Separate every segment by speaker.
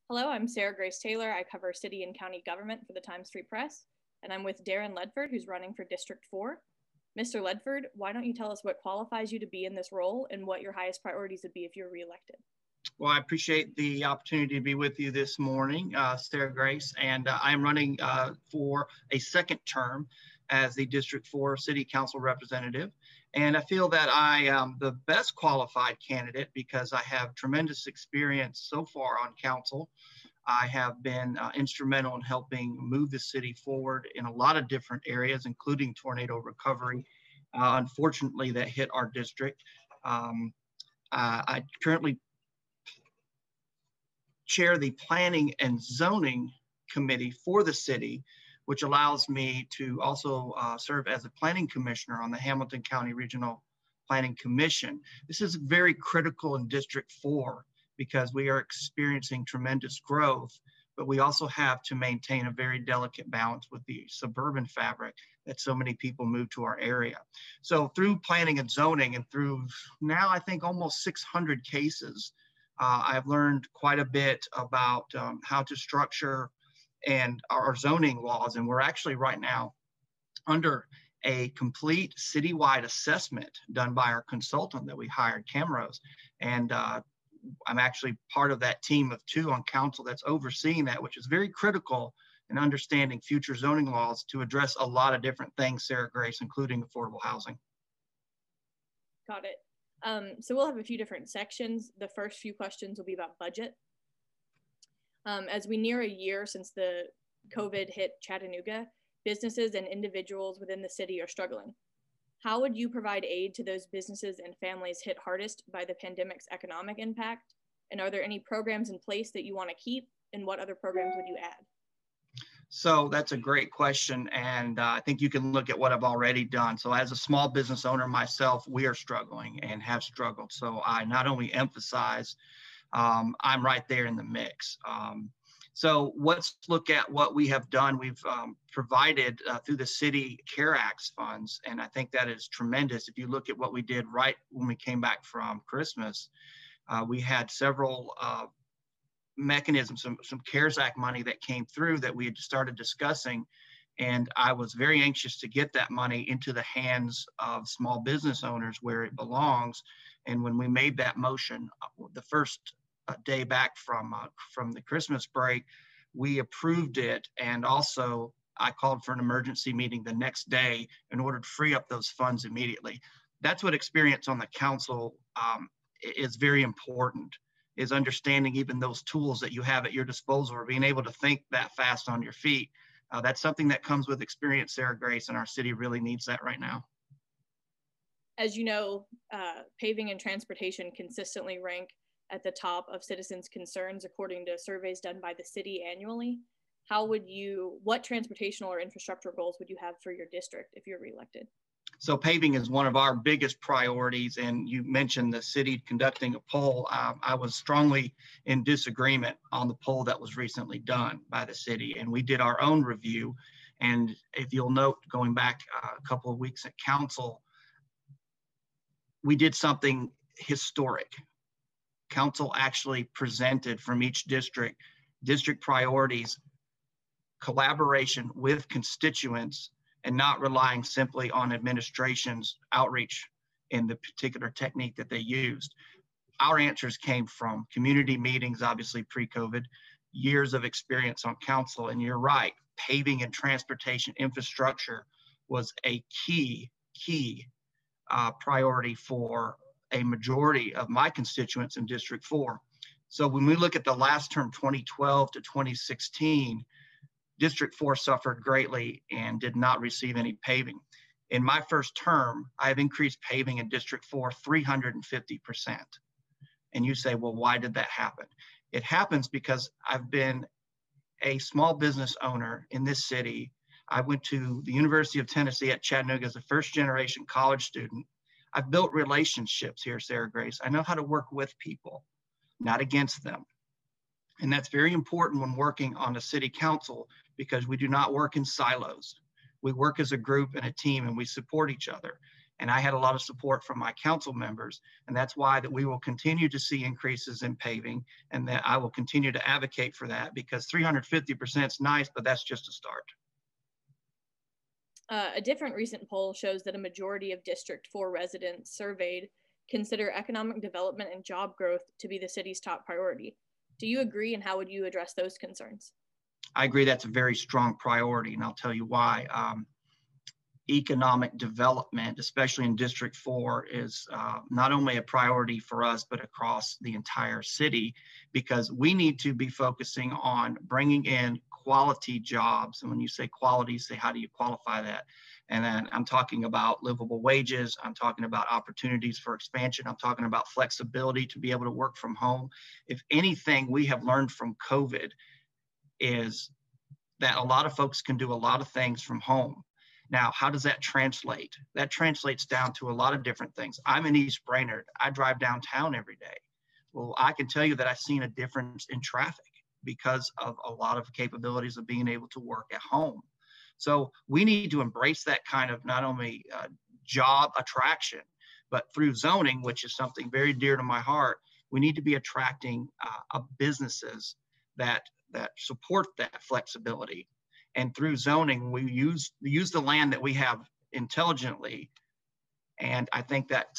Speaker 1: Hello, I'm Sarah Grace Taylor. I cover city and county government for the Times Free Press, and I'm with Darrin Ledford, who's running for District 4. Mr. Ledford, why don't you tell us what qualifies you to be in this role and what your highest priorities would be if you're reelected?
Speaker 2: Well, I appreciate the opportunity to be with you this morning, Sarah Grace, and I'm running for a second term as the District 4 City Council representative. And I feel that I am the best qualified candidate because I have tremendous experience so far on council. I have been instrumental in helping move the city forward in a lot of different areas, including tornado recovery. Unfortunately, that hit our district. I currently chair the Planning and Zoning Committee for the city, which allows me to also serve as a planning commissioner on the Hamilton County Regional Planning Commission. This is very critical in District 4 because we are experiencing tremendous growth, but we also have to maintain a very delicate balance with the suburban fabric that so many people move to our area. So through planning and zoning and through now I think almost 600 cases, I've learned quite a bit about how to structure and our zoning laws. And we're actually right now under a complete citywide assessment done by our consultant that we hired, Camrose. And I'm actually part of that team of 2 on council that's overseeing that, which is very critical in understanding future zoning laws to address a lot of different things, Sarah Grace, including affordable housing.
Speaker 1: Got it. So we'll have a few different sections. The first few questions will be about budget. As we near a year since the COVID hit Chattanooga, businesses and individuals within the city are struggling. How would you provide aid to those businesses and families hit hardest by the pandemic's economic impact? And are there any programs in place that you want to keep? And what other programs would you add?
Speaker 2: So that's a great question. And I think you can look at what I've already done. So as a small business owner myself, we are struggling and have struggled. So I not only emphasize, I'm right there in the mix. So let's look at what we have done. We've provided through the City CARE Acts funds, and I think that is tremendous. If you look at what we did right when we came back from Christmas, we had several mechanisms, some CARES Act money that came through that we had started discussing. And I was very anxious to get that money into the hands of small business owners where it belongs. And when we made that motion, the first day back from the Christmas break, we approved it. And also I called for an emergency meeting the next day in order to free up those funds immediately. That's what experience on the council is very important, is understanding even those tools that you have at your disposal or being able to think that fast on your feet. That's something that comes with experience, Sarah Grace, and our city really needs that right now.
Speaker 1: As you know, paving and transportation consistently rank at the top of citizens' concerns according to surveys done by the city annually. What transportational or infrastructure goals would you have for your district if you're reelected?
Speaker 2: So paving is one of our biggest priorities, and you mentioned the city conducting a poll. I was strongly in disagreement on the poll that was recently done by the city, and we did our own review. And if you'll note, going back a couple of weeks at council, we did something historic. Council actually presented from each district priorities, collaboration with constituents, and not relying simply on administration's outreach in the particular technique that they used. Our answers came from community meetings, obviously pre-COVID, years of experience on council. And you're right, paving and transportation infrastructure was a key priority for a majority of my constituents in District 4. So when we look at the last term, 2012 to 2016, District 4 suffered greatly and did not receive any paving. In my first term, I have increased paving in District 4 350%. And you say, well, why did that happen? It happens because I've been a small business owner in this city. I went to the University of Tennessee at Chattanooga as a first-generation college student. I've built relationships here, Sarah Grace. I know how to work with people, not against them. And that's very important when working on a city council because we do not work in silos. We work as a group and a team and we support each other. And I had a lot of support from my council members. And that's why that we will continue to see increases in paving, and that I will continue to advocate for that, because 350% is nice, but that's just a start.
Speaker 1: A different recent poll shows that a majority of District 4 residents surveyed consider economic development and job growth to be the city's top priority. Do you agree, and how would you address those concerns?
Speaker 2: I agree that's a very strong priority, and I'll tell you why. Economic development, especially in District 4, is not only a priority for us, but across the entire city, because we need to be focusing on bringing in quality jobs. And when you say quality, say, how do you qualify that? And then I'm talking about livable wages. I'm talking about opportunities for expansion. I'm talking about flexibility to be able to work from home. If anything we have learned from COVID is that a lot of folks can do a lot of things from home. Now, how does that translate? That translates down to a lot of different things. I'm in East Brainerd. I drive downtown every day. Well, I can tell you that I've seen a difference in traffic because of a lot of capabilities of being able to work at home. So we need to embrace that kind of not only job attraction, but through zoning, which is something very dear to my heart, we need to be attracting businesses that support that flexibility. And through zoning, we use the land that we have intelligently. And I think that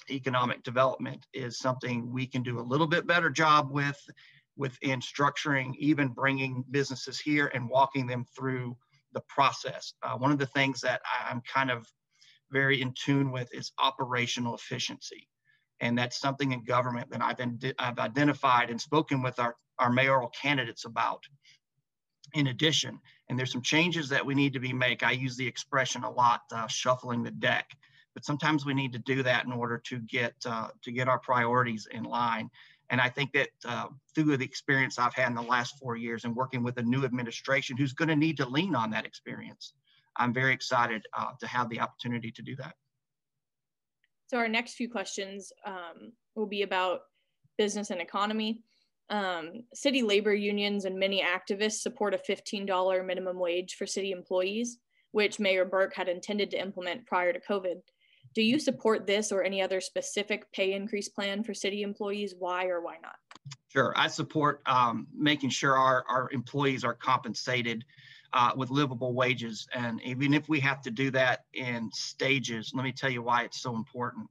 Speaker 2: economic development is something we can do a little bit better job within structuring, even bringing businesses here and walking them through the process. One of the things that I'm kind of very in tune with is operational efficiency. And that's something in government that I've identified and spoken with our mayoral candidates about. In addition, and there's some changes that we need to be make. I use the expression a lot, shuffling the deck, but sometimes we need to do that in order to get our priorities in line. And I think that through the experience I've had in the last 4 years and working with a new administration who's going to need to lean on that experience, I'm very excited to have the opportunity to do that.
Speaker 1: So our next few questions will be about business and economy. City labor unions and many activists support a $15 minimum wage for city employees, which Mayor Burke had intended to implement prior to COVID. Do you support this or any other specific pay increase plan for city employees? Why or why not?
Speaker 2: Sure, I support making sure our employees are compensated with livable wages. And even if we have to do that in stages, let me tell you why it's so important.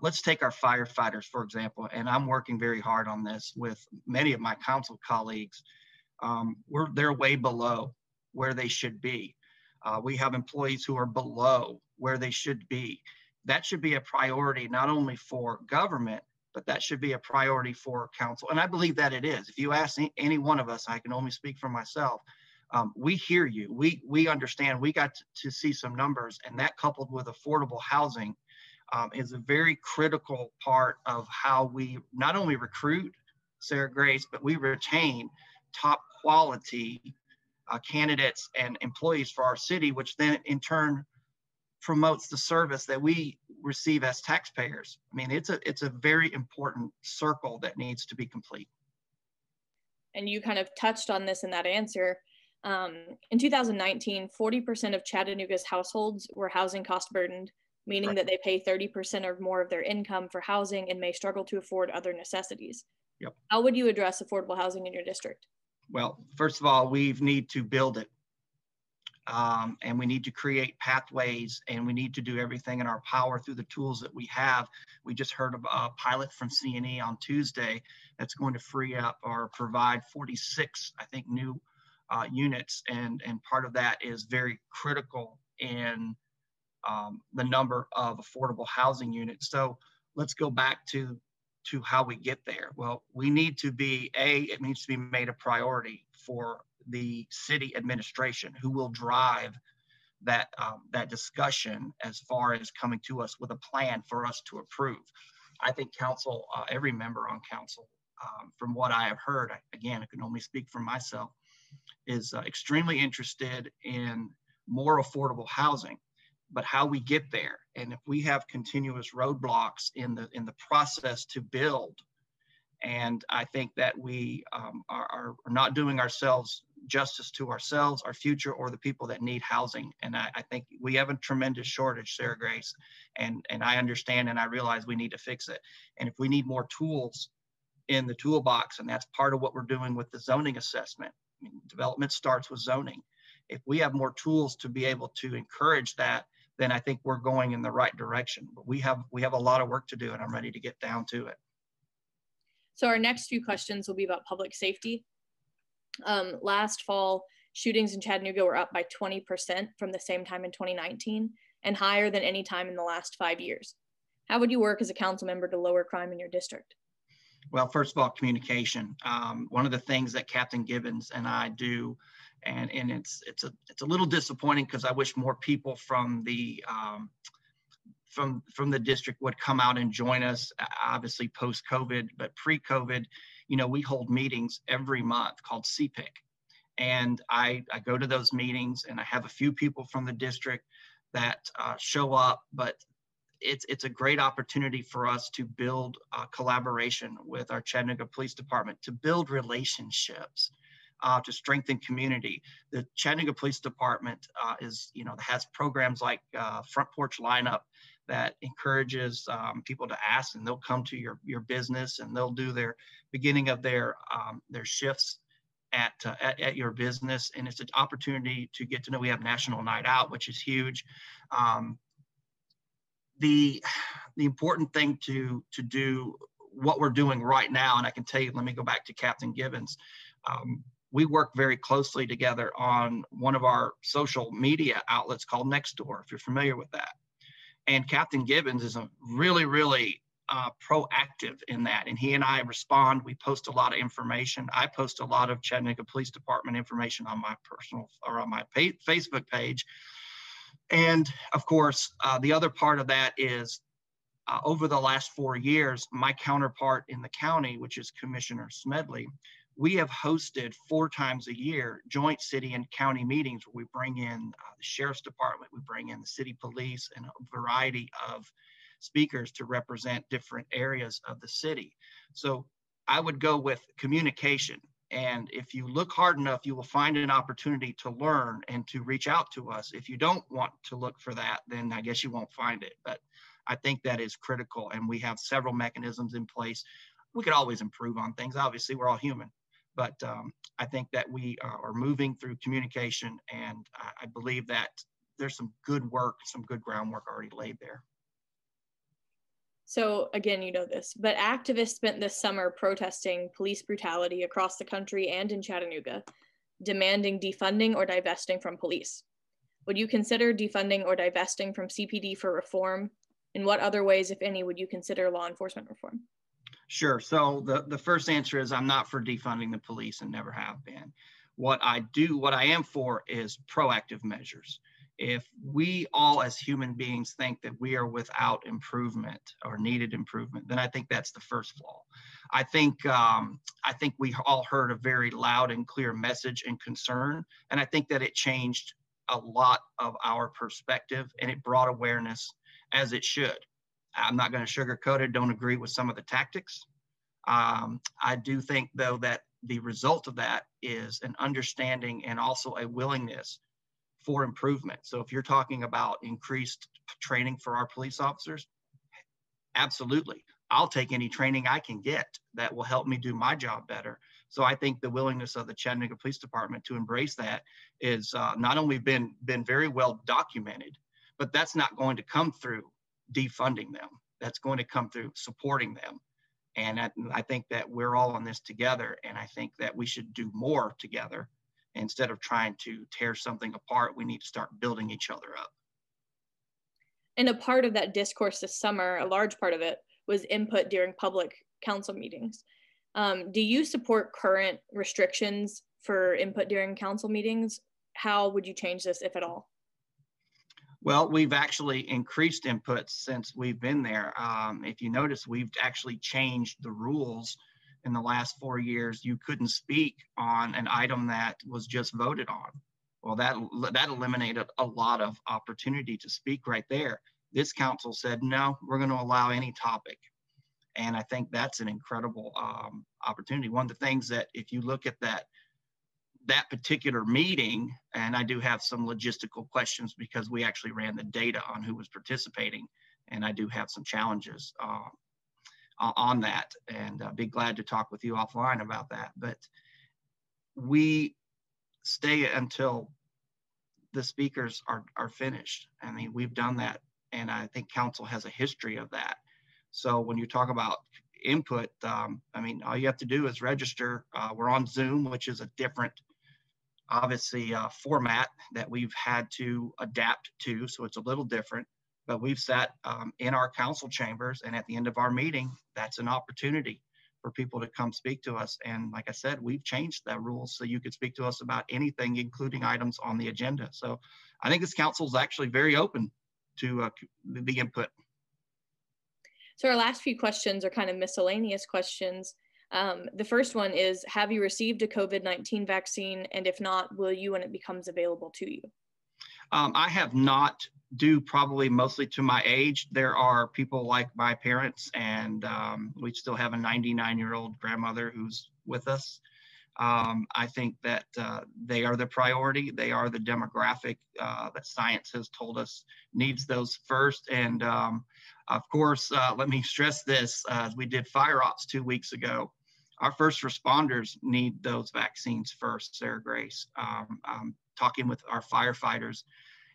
Speaker 2: Let's take our firefighters, for example, and I'm working very hard on this with many of my council colleagues. They're way below where they should be. We have employees who are below where they should be. That should be a priority, not only for government, but that should be a priority for council. And I believe that it is. If you ask any one of us, I can only speak for myself. We hear you. We understand. We got to see some numbers, and that coupled with affordable housing is a very critical part of how we not only recruit, Sarah Grace, but we retain top quality candidates and employees for our city, which then in turn promotes the service that we receive as taxpayers. I mean, it's a very important circle that needs to be complete.
Speaker 1: And you kind of touched on this in that answer. In 2019, 40% of Chattanooga's households were housing cost burdened, meaning
Speaker 2: Right.
Speaker 1: that they pay 30% or more of their income for housing and may struggle to afford other necessities.
Speaker 2: Yep.
Speaker 1: How would you address affordable housing in your district?
Speaker 2: Well, first of all, we need to build it. And we need to create pathways, and we need to do everything in our power through the tools that we have. We just heard of a pilot from C&E on Tuesday that's going to free up or provide 46, I think, new units. And part of that is very critical in the number of affordable housing units. So let's go back to how we get there. Well, we need to be, it needs to be made a priority for the city administration, who will drive that discussion as far as coming to us with a plan for us to approve. I think council, every member on council, from what I have heard, again, I can only speak for myself, is extremely interested in more affordable housing. But how we get there, and if we have continuous roadblocks in the process to build, and I think that we are not doing ourselves justice to ourselves, our future, or the people that need housing. And I think we have a tremendous shortage, Sarah Grace, and I understand and I realize we need to fix it. And if we need more tools in the toolbox, and that's part of what we're doing with the zoning assessment. I mean, development starts with zoning. If we have more tools to be able to encourage that, then I think we're going in the right direction. But we have a lot of work to do, and I'm ready to get down to it.
Speaker 1: So our next few questions will be about public safety. Last fall, shootings in Chattanooga were up by 20% from the same time in 2019 and higher than any time in the last 5 years. How would you work as a council member to lower crime in your district?
Speaker 2: Well, first of all, communication. One of the things that Captain Gibbons and I do, and it's a little disappointing because I wish more people from the district would come out and join us, obviously post-COVID, but pre-COVID, you know, we hold meetings every month called CPIC. And I go to those meetings and I have a few people from the district that show up, but it's a great opportunity for us to build collaboration with our Chattanooga Police Department, to build relationships, to strengthen community. The Chattanooga Police Department has programs like Front Porch Lineup that encourages people to ask, and they'll come to your business and they'll do their beginning of their shifts at your business. And it's an opportunity to get to know. We have National Night Out, which is huge. The important thing to do what we're doing right now, and I can tell you, let me go back to Captain Gibbons. We work very closely together on one of our social media outlets called Nextdoor, if you're familiar with that. And Captain Gibbons is a really, really proactive in that. And he and I respond. We post a lot of information. I post a lot of Chattanooga Police Department information on my personal or on my Facebook page. And of course, the other part of that is over the last 4 years, my counterpart in the county, which is Commissioner Smedley, we have hosted 4 times a year joint city and county meetings where we bring in the sheriff's department, we bring in the city police, and a variety of speakers to represent different areas of the city. So I would go with communication. And if you look hard enough, you will find an opportunity to learn and to reach out to us. If you don't want to look for that, then I guess you won't find it. But I think that is critical. And we have several mechanisms in place. We could always improve on things. Obviously, we're all human. But I think that we are moving through communication. And I believe that there's some good work, some good groundwork already laid there.
Speaker 1: So again, you know this, but activists spent this summer protesting police brutality across the country and in Chattanooga, demanding defunding or divesting from police. Would you consider defunding or divesting from CPD for reform? In what other ways, if any, would you consider law enforcement reform?
Speaker 2: Sure. So the first answer is I'm not for defunding the police and never have been. What I am for is proactive measures. If we all as human beings think that we are without improvement or needed improvement, then I think that's the first flaw. I think we all heard a very loud and clear message and concern, and I think that it changed a lot of our perspective and it brought awareness, as it should. I'm not going to sugarcoat it, don't agree with some of the tactics. I do think, though, that the result of that is an understanding and also a willingness for improvement. So if you're talking about increased training for our police officers, absolutely. I'll take any training I can get that will help me do my job better. So I think the willingness of the Chattanooga Police Department to embrace that is not only been very well documented, but that's not going to come through defunding them. That's going to come through supporting them. And I think that we're all in this together. And I think that we should do more together. Instead of trying to tear something apart, we need to start building each other up.
Speaker 1: And a part of that discourse this summer, a large part of it, was input during public council meetings. Do you support current restrictions for input during council meetings? How would you change this, if at all?
Speaker 2: Well, we've actually increased input since we've been there. If you notice, we've actually changed the rules. In the last 4 years, you couldn't speak on an item that was just voted on. Well, that eliminated a lot of opportunity to speak right there. This council said, no, we're going to allow any topic. And I think that's an incredible opportunity. One of the things that, if you look at that that particular meeting, and I do have some logistical questions because we actually ran the data on who was participating, and I do have some challenges on that, and I'd be glad to talk with you offline about that. But we stay until the speakers are finished. I mean, we've done that, and I think council has a history of that. So when you talk about input, I mean, all you have to do is register. We're on Zoom, which is a different, obviously, format that we've had to adapt to, so it's a little different. But we've sat in our council chambers, and at the end of our meeting, that's an opportunity for people to come speak to us. And like I said, we've changed that rule so you could speak to us about anything, including items on the agenda. So I think this council is actually very open to the input.
Speaker 1: So our last few questions are kind of miscellaneous questions. The first one is, have you received a COVID-19 vaccine? And if not, will you when it becomes available to you?
Speaker 2: I have not, due probably mostly to my age. There are people like my parents, and we still have a 99-year-old grandmother who's with us. I think that they are the priority. They are the demographic that science has told us needs those first. And of course, let me stress this, as we did fire ops 2 weeks ago, our first responders need those vaccines first, Sarah Grace. Talking with our firefighters,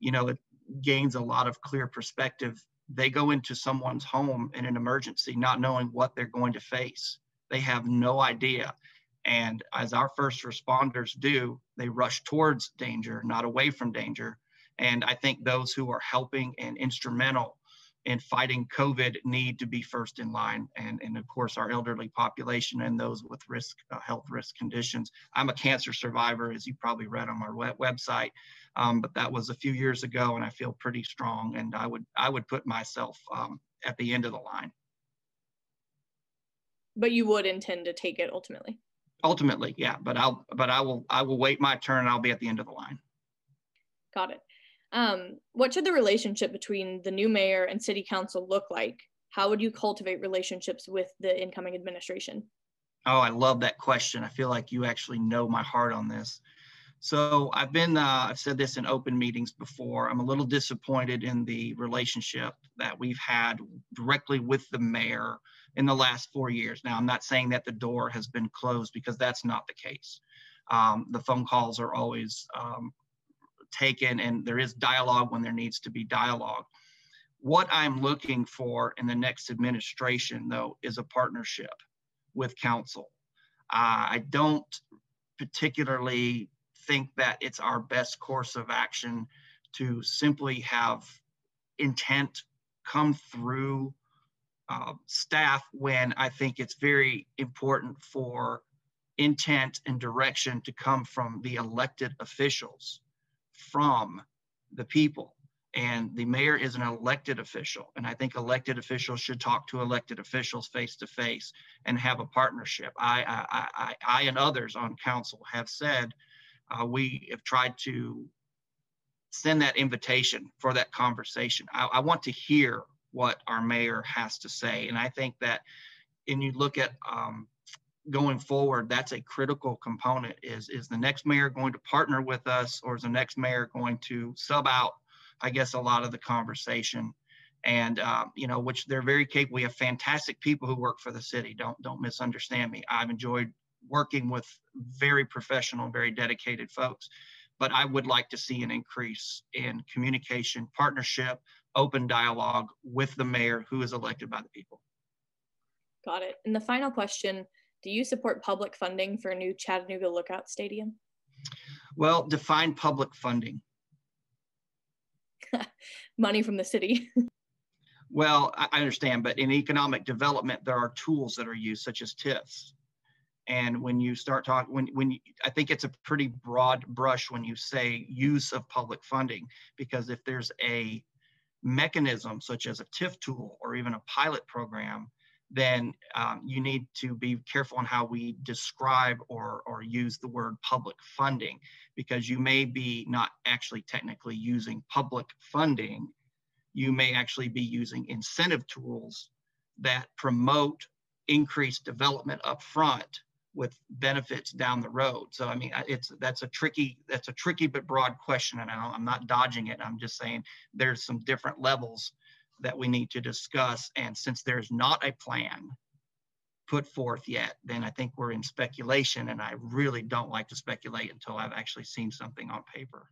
Speaker 2: you know, it gains a lot of clear perspective. They go into someone's home in an emergency not knowing what they're going to face. They have no idea. And as our first responders do, they rush towards danger, not away from danger. And I think those who are helping and instrumental in fighting COVID need to be first in line. And of course, our elderly population and those with risk, health risk conditions. I'm a cancer survivor, as you probably read on our website, but that was a few years ago, and I feel pretty strong. And I would put myself at the end of the line.
Speaker 1: But you would intend to take it ultimately?
Speaker 2: Ultimately, yeah. But I will wait my turn, and I'll be at the end of the line.
Speaker 1: Got it. What should the relationship between the new mayor and city council look like? How would you cultivate relationships with the incoming administration?
Speaker 2: Oh, I love that question. I feel like you actually know my heart on this. So I've said this in open meetings before. I'm a little disappointed in the relationship that we've had directly with the mayor in the last 4 years. Now, I'm not saying that the door has been closed, because that's not the case. The phone calls are always taken, and there is dialogue when there needs to be dialogue. What I'm looking for in the next administration, though, is a partnership with council. I don't particularly think that it's our best course of action to simply have intent come through staff, when I think it's very important for intent and direction to come from the elected officials, from the people. And the mayor is an elected official, and I think elected officials should talk to elected officials face to face and have a partnership. I and others on council have said we have tried to send that invitation for that conversation. I want to hear what our mayor has to say, and I think that, and you look at going forward, that's a critical component. Is the next mayor going to partner with us, or is the next mayor going to sub out, I guess, a lot of the conversation? And you know, which they're very capable. We have fantastic people who work for the city. Don't misunderstand me. I've enjoyed working with very professional, very dedicated folks, but I would like to see an increase in communication, partnership, open dialogue with the mayor, who is elected by the people.
Speaker 1: Got it. And the final question, do you support public funding for a new Chattanooga Lookout Stadium?
Speaker 2: Well, define public funding.
Speaker 1: Money from the city.
Speaker 2: Well, I understand, but in economic development, there are tools that are used, such as TIFs. And when you start talking, I think it's a pretty broad brush when you say use of public funding, because if there's a mechanism such as a TIF tool or even a pilot program, then you need to be careful on how we describe or use the word public funding, because you may be not actually technically using public funding. You may actually be using incentive tools that promote increased development up front, with benefits down the road. So I mean, that's a tricky but broad question, and I'm not dodging it. I'm just saying there's some different levels that we need to discuss, and since there's not a plan put forth yet, then I think we're in speculation, and I really don't like to speculate until I've actually seen something on paper.